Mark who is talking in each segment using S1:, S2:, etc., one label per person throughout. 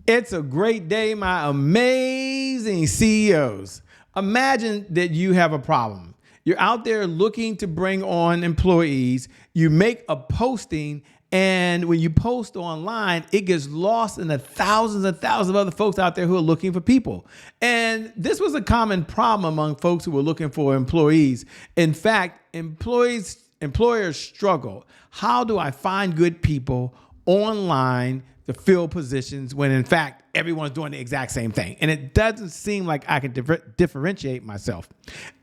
S1: It's a great day, my amazing CEOs. Imagine that you have a problem. You're out there looking to bring on employees. You make a posting, and when you post online, it gets lost in the thousands and thousands of other folks out there who are looking for people. And this was a common problem among folks who were looking for employees. In fact, employers struggle. How do I find good people online to fill positions when in fact everyone's doing the exact same thing? And it doesn't seem like I can differentiate myself.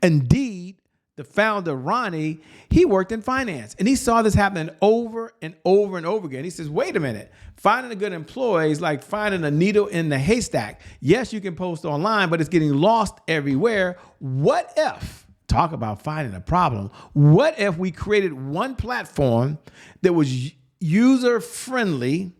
S1: Indeed, the founder, Rony, he worked in finance and he saw this happening over and over and over again. He says, wait a minute, finding a good employee is like finding a needle in the haystack. Yes, you can post online, but it's getting lost everywhere. What if, talk about finding a problem, what if we created one platform that was user-friendly,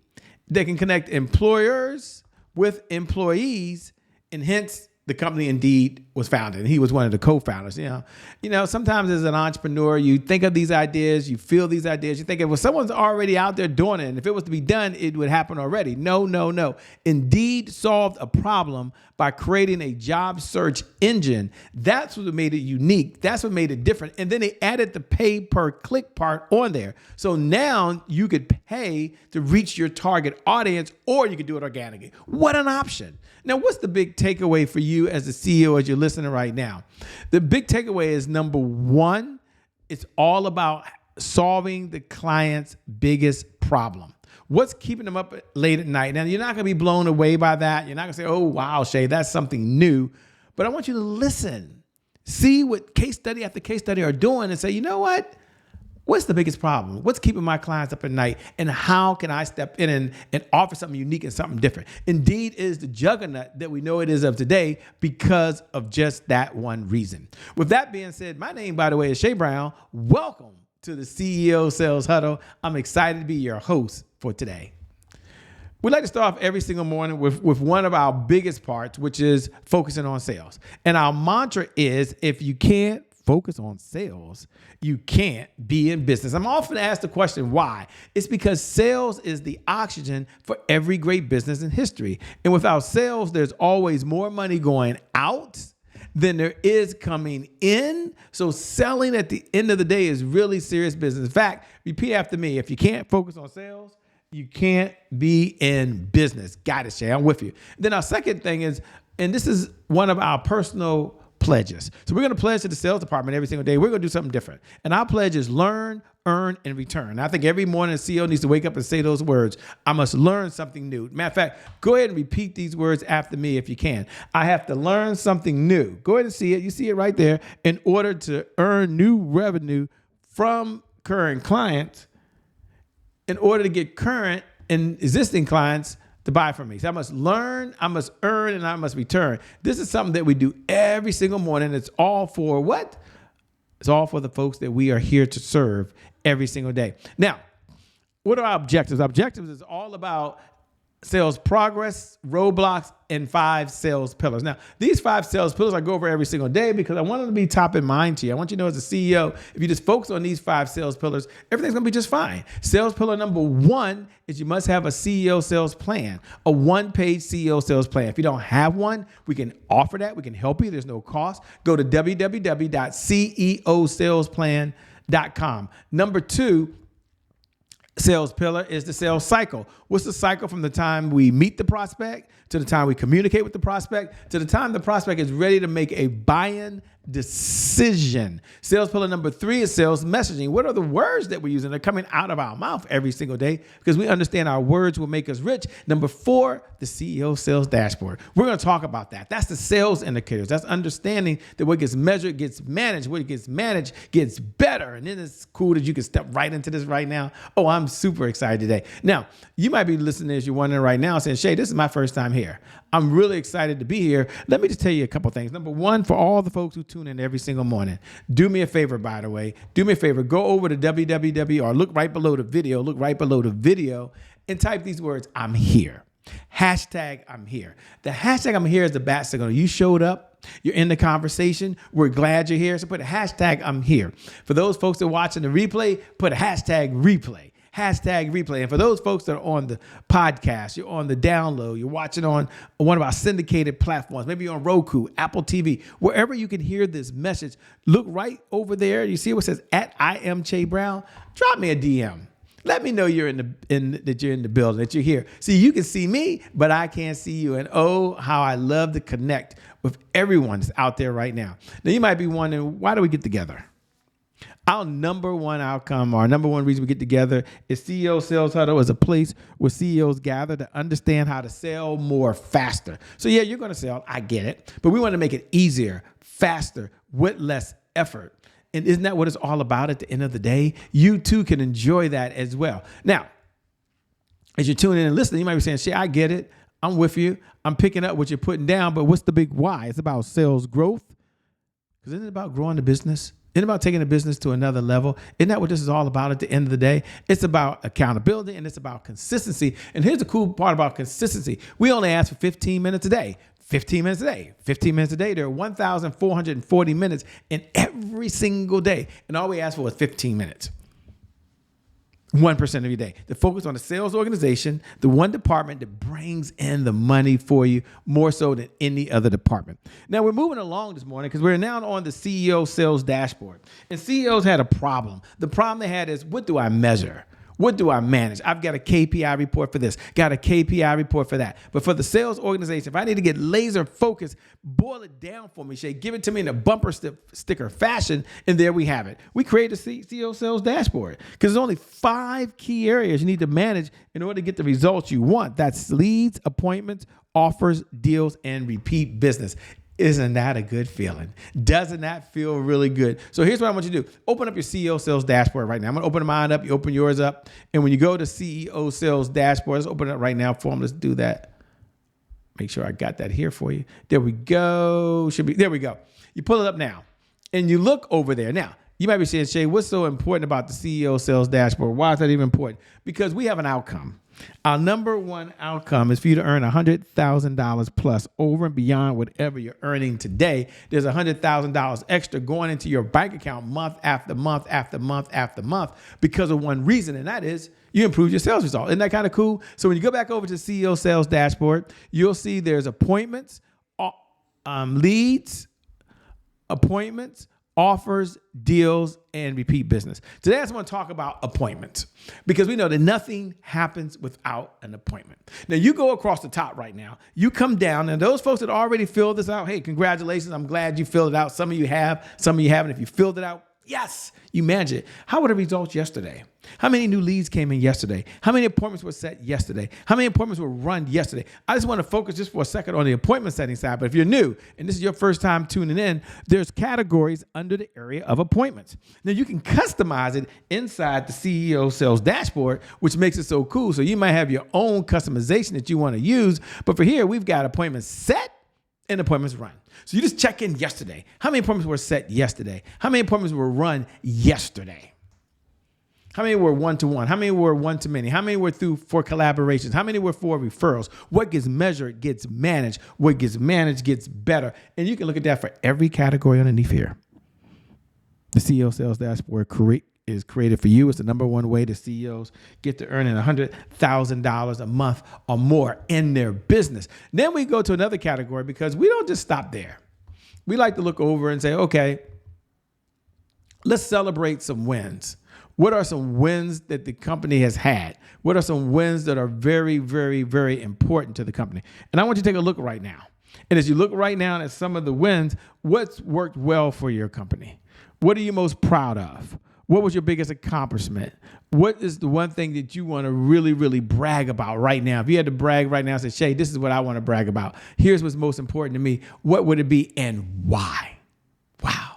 S1: that can connect employers with employees, and hence the company Indeed was founded. And he was one of the co-founders. You know, sometimes as an entrepreneur, you think of these ideas, you feel these ideas, you think, well, someone's already out there doing it. And if it was to be done, it would happen already. No. Indeed solved a problem by creating a job search engine. That's what made it unique. That's what made it different. And then they added the pay per click part on there. So now you could pay to reach your target audience, or you could do it organically. What an option. Now, what's the big takeaway for you as a CEO as you're listening right now? The big takeaway is, number one, it's all about solving the client's biggest problem. What's keeping them up late at night? Now, you're not going to be blown away by that. You're not going to say, oh, wow, Shay, that's something new. But I want you to listen. See what case study after case study are doing and say, you know what? What's the biggest problem? What's keeping my clients up at night? And how can I step in and offer something unique and something different? Indeed is the juggernaut that we know it is of today because of just that one reason. With that being said, my name, by the way, is Shay Brown. Welcome to the CEO Sales Huddle. I'm excited to be your host for today. We like to start off every single morning with one of our biggest parts, which is focusing on sales. And our mantra is, if you can't focus on sales, you can't be in business. I'm often asked the question, why? It's because sales is the oxygen for every great business in history. And without sales, there's always more money going out than there is coming in. So selling at the end of the day is really serious business. In fact, repeat after me. If you can't focus on sales, you can't be in business. Got it, Shay. I'm with you. Then our second thing is, and this is one of our personal pledges. So we're going to pledge to the sales department every single day. We're going to do something different. And our pledge is learn, earn, and return. And I think every morning a CEO needs to wake up and say those words. I must learn something new. Matter of fact, go ahead and repeat these words after me if you can. I have to learn something new. Go ahead and see it. You see it right there. In order to earn new revenue from current clients, in order to get current and existing clients to buy from me. So I must learn, I must earn, and I must return. This is something that we do every single morning. It's all for what? It's all for the folks that we are here to serve every single day. Now, what are our objectives? Our objectives is all about sales progress, roadblocks, and 5 sales pillars. Now, these 5 sales pillars I go over every single day because I want them to be top in mind to you. I want you to know as a CEO, if you just focus on these 5 sales pillars, everything's going to be just fine. Sales pillar number 1 is you must have a CEO sales plan, a 1-page CEO sales plan. If you don't have one, we can offer that. We can help you. There's no cost. Go to www.ceosalesplan.com. Number 2, sales pillar is the sales cycle. What's the cycle from the time we meet the prospect to the time we communicate with the prospect to the time the prospect is ready to make a buy-in decision? Sales pillar number 3 is sales messaging. What are the words that we're using? They're coming out of our mouth every single day because we understand our words will make us rich. Number 4, the CEO sales dashboard. We're going to talk about that. That's the sales indicators. That's understanding that what gets measured gets managed. What gets managed gets better. And then it's cool that you can step right into this right now. Oh, I'm super excited today. Now, you might be listening as you're wondering right now saying, Shay, this is my first time here. I'm really excited to be here. Let me just tell you a couple things. Number 1, for all the folks who tune in every single morning, do me a favor, by the way. Do me a favor. Go over to www or look right below the video and type these words, I'm here. Hashtag I'm here. The hashtag I'm here is the bat signal. You showed up. You're in the conversation. We're glad you're here. So put a hashtag I'm here. For those folks that are watching the replay, put a hashtag replay. hashtag replay. And for those folks that are on the podcast, you're on the download, you're watching on one of our syndicated platforms, maybe you're on Roku, Apple TV, wherever you can hear this message, look right over there. You see what says @I am Che Brown. Drop me a DM. Let me know you're that you're in the building, that you're here. See, you can see me, but I can't see you. And oh, how I love to connect with everyone that's out there right now. Now, you might be wondering, why do we get together? Our number one outcome, our number one reason we get together is CEO Sales Huddle is a place where CEOs gather to understand how to sell more faster. So yeah, you're going to sell. I get it. But we want to make it easier, faster, with less effort. And isn't that what it's all about at the end of the day? You too can enjoy that as well. Now, as you're tuning in and listening, you might be saying, Shay, I get it. I'm with you. I'm picking up what you're putting down. But what's the big why? It's about sales growth. Because isn't it about growing the business? Isn't it about taking the business to another level? Isn't that what this is all about at the end of the day? It's about accountability and it's about consistency. And here's the cool part about consistency. We only ask for 15 minutes a day. 15 minutes a day. 15 minutes a day. There are 1,440 minutes in every single day. And all we ask for is 15 minutes. 1% of your day. To focus on the sales organization, the one department that brings in the money for you more so than any other department. Now, we're moving along this morning because we're now on the CEO sales dashboard. And CEOs had a problem. The problem they had is, what do I measure? What do I manage? I've got a KPI report for this, got a KPI report for that. But for the sales organization, if I need to get laser focused, boil it down for me, Shay, give it to me in a bumper sticker fashion, and there we have it. We created a CEO sales dashboard because there's only 5 key areas you need to manage in order to get the results you want. That's leads, appointments, offers, deals, and repeat business. Isn't that a good feeling? Doesn't that feel really good? So here's what I want you to do. Open up your CEO sales dashboard right now. I'm going to open mine up. You open yours up. And when you go to CEO sales dashboard, let's open it up right now for them. Let's do that. Make sure I got that here for you. There we go. There we go. You pull it up now and you look over there. Now, you might be saying, Shay, what's so important about the CEO sales dashboard? Why is that even important? Because we have an outcome. Our number one outcome is for you to earn $100,000 plus over and beyond whatever you're earning today. There's $100,000 extra going into your bank account month after month after month after month because of one reason, and that is you improve your sales result. Isn't that kind of cool? So when you go back over to CEO sales dashboard, you'll see there's appointments, leads, appointments, offers, deals, and repeat business. Today, I just want to talk about appointments because we know that nothing happens without an appointment. Now, you go across the top right now, you come down, and those folks that already filled this out, hey, congratulations. I'm glad you filled it out. Some of you have, some of you haven't. If you filled it out, yes, you manage it. How were the results yesterday? How many new leads came in yesterday? How many appointments were set yesterday? How many appointments were run yesterday? I just want to focus just for a second on the appointment setting side. But if you're new and this is your first time tuning in, there's categories under the area of appointments. Now you can customize it inside the CEO sales dashboard, which makes it so cool. So you might have your own customization that you want to use. But for here, we've got appointments set and appointments run. So you just check in yesterday. How many appointments were set yesterday? How many appointments were run yesterday? How many were one-to-one? How many were one-to-many? How many were for collaborations? How many were for referrals? What gets measured gets managed. What gets managed gets better. And you can look at that for every category underneath here. The CEO Sales Dashboard is created for you. It's the number one way that CEOs get to earning $100,000 a month or more in their business. Then we go to another category because we don't just stop there. We like to look over and say, okay, let's celebrate some wins. What are some wins that the company has had? What are some wins that are very, very, very important to the company? And I want you to take a look right now. And as you look right now at some of the wins, what's worked well for your company? What are you most proud of? What was your biggest accomplishment? What is the one thing that you want to really, really brag about right now? If you had to brag right now and say, Shay, this is what I want to brag about. Here's what's most important to me. What would it be and why? Wow.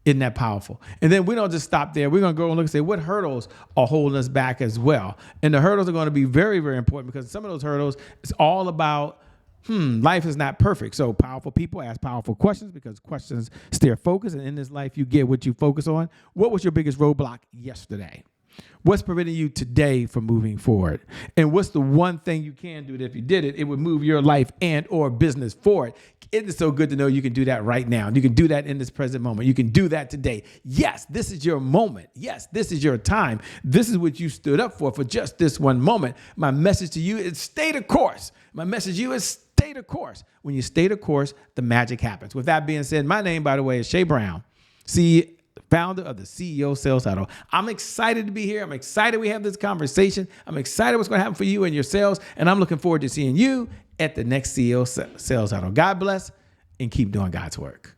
S1: Isn't that powerful? And then we don't just stop there. We're going to go and look and say what hurdles are holding us back as well. And the hurdles are going to be very, very important because some of those hurdles, it's all about, life is not perfect. So powerful people ask powerful questions because questions steer focus. And in this life, you get what you focus on. What was your biggest roadblock yesterday? What's preventing you today from moving forward? And what's the one thing you can do that if you did it, it would move your life and or business forward? It is so good to know you can do that right now. You can do that in this present moment. You can do that today. Yes, this is your moment. Yes, this is your time. This is what you stood up for just this one moment. My message to you is stay the course. My message to you is stay the course. When you stay the course, the magic happens. With that being said, my name, by the way, is Shay Brown, founder of the CEO Sales Huddle. I'm excited to be here. I'm excited we have this conversation. I'm excited what's going to happen for you and your sales. And I'm looking forward to seeing you at the next CEO Sales Huddle. God bless and keep doing God's work.